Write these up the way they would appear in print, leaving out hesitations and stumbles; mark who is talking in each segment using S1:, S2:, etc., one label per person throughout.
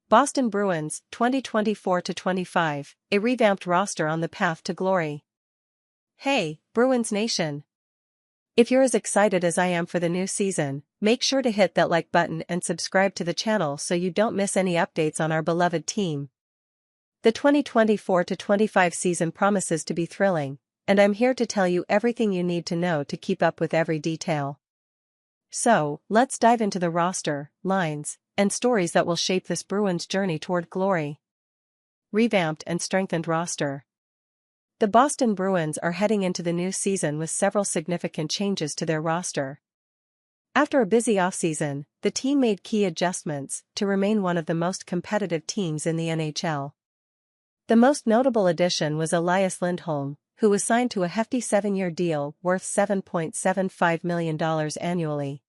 S1: Boston Bruins, 2024-25, a revamped roster on the path to glory. Hey, Bruins Nation! If you're as excited as I am for the new season, make sure to hit that like button and subscribe to the channel so you don't miss any updates on our beloved team. The 2024-25 season promises to be thrilling, and I'm here to tell you everything you need to know to keep up with every detail. So, let's dive into the roster, lines, and stories that will shape this Bruins journey toward glory. Revamped and strengthened roster. The Boston Bruins are heading into the new season with several significant changes to their roster. After a busy offseason, the team made key adjustments to remain one of the most competitive teams in the NHL. The most notable addition was Elias Lindholm, who was signed to a hefty 7-year deal worth $7.75 million annually.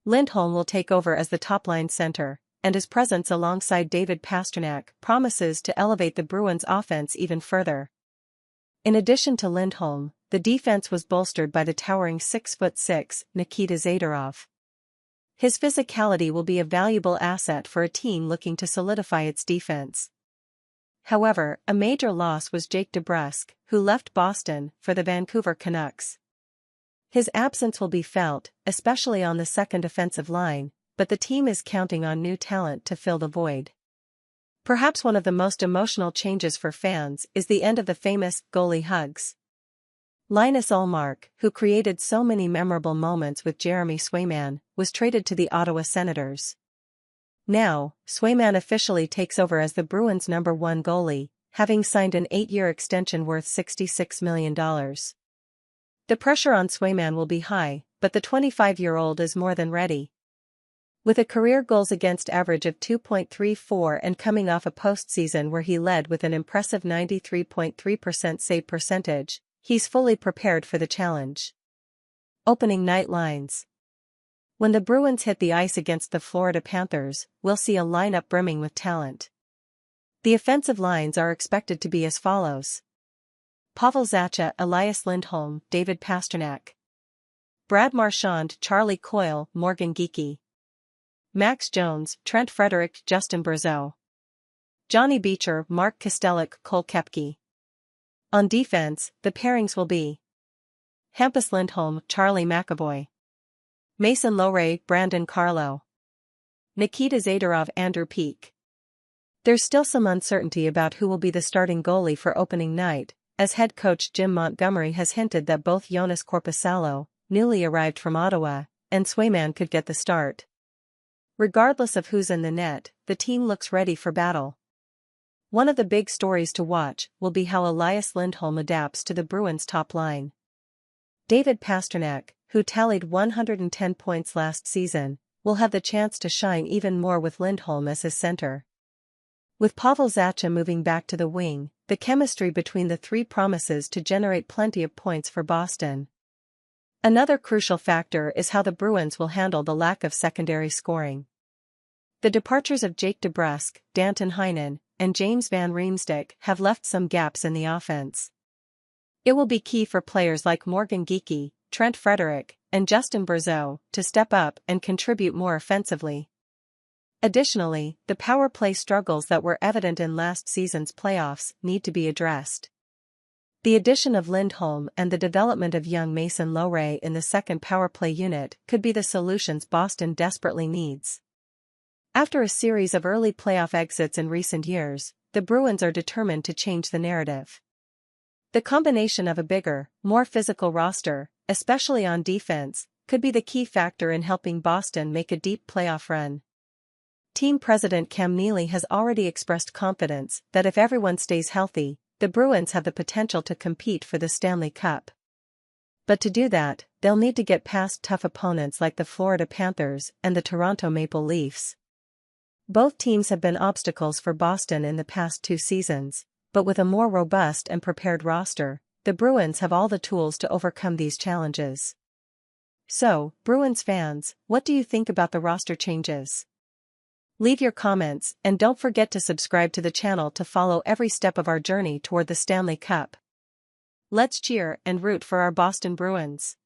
S1: Lindholm will take over as the top-line center, and his presence alongside David Pastrnak promises to elevate the Bruins' offense even further. In addition to Lindholm, the defense was bolstered by the towering 6'6" Nikita Zadorov. His physicality will be a valuable asset for a team looking to solidify its defense. However, a major loss was Jake DeBrusk, who left Boston for the Vancouver Canucks. His absence will be felt, especially on the second offensive line, but the team is counting on new talent to fill the void. Perhaps one of the most emotional changes for fans is the end of the famous goalie hugs. Linus Ullmark, who created so many memorable moments with Jeremy Swayman, was traded to the Ottawa Senators. Now, Swayman officially takes over as the Bruins' #1 goalie, having signed an 8-year extension worth $66 million. The pressure on Swayman will be high, but the 25-year-old is more than ready. With a career goals against average of 2.34 and coming off a postseason where he led with an impressive 93.3% save percentage, he's fully prepared for the challenge. Opening night lines. When the Bruins hit the ice against the Florida Panthers, we'll see a lineup brimming with talent. The offensive lines are expected to be as follows: Pavel Zacha, Elias Lindholm, David Pastrnak. Brad Marchand, Charlie Coyle, Morgan Geekie. Max Jones, Trent Frederic, Justin Brazeau. Johnny Beecher, Mark Kastelic, Cole Koepke. On defense, the pairings will be Hampus Lindholm, Charlie McAvoy. Mason Lohrei, Brandon Carlo. Nikita Zadorov, Andrew Peeke. There's still some uncertainty about who will be the starting goalie for opening night, as head coach Jim Montgomery has hinted that both Joonas Korpisalo, newly arrived from Ottawa, and Swayman could get the start. Regardless of who's in the net, the team looks ready for battle. One of the big stories to watch will be how Elias Lindholm adapts to the Bruins' top line. David Pastrnak, who tallied 110 points last season, will have the chance to shine even more with Lindholm as his center. With Pavel Zacha moving back to the wing, the chemistry between the three promises to generate plenty of points for Boston. Another crucial factor is how the Bruins will handle the lack of secondary scoring. The departures of Jake DeBrusk, Danton Heinen, and James Van Riemsdyk have left some gaps in the offense. It will be key for players like Morgan Geekie, Trent Frederic, and Justin Brazeau to step up and contribute more offensively. Additionally, the power play struggles that were evident in last season's playoffs need to be addressed. The addition of Lindholm and the development of young Mason Lohrei in the second power play unit could be the solutions Boston desperately needs. After a series of early playoff exits in recent years, the Bruins are determined to change the narrative. The combination of a bigger, more physical roster, especially on defense, could be the key factor in helping Boston make a deep playoff run. Team president Cam Neely has already expressed confidence that if everyone stays healthy, the Bruins have the potential to compete for the Stanley Cup. But to do that, they'll need to get past tough opponents like the Florida Panthers and the Toronto Maple Leafs. Both teams have been obstacles for Boston in the past 2 seasons, but with a more robust and prepared roster, the Bruins have all the tools to overcome these challenges. So, Bruins fans, what do you think about the roster changes? Leave your comments and don't forget to subscribe to the channel to follow every step of our journey toward the Stanley Cup. Let's cheer and root for our Boston Bruins.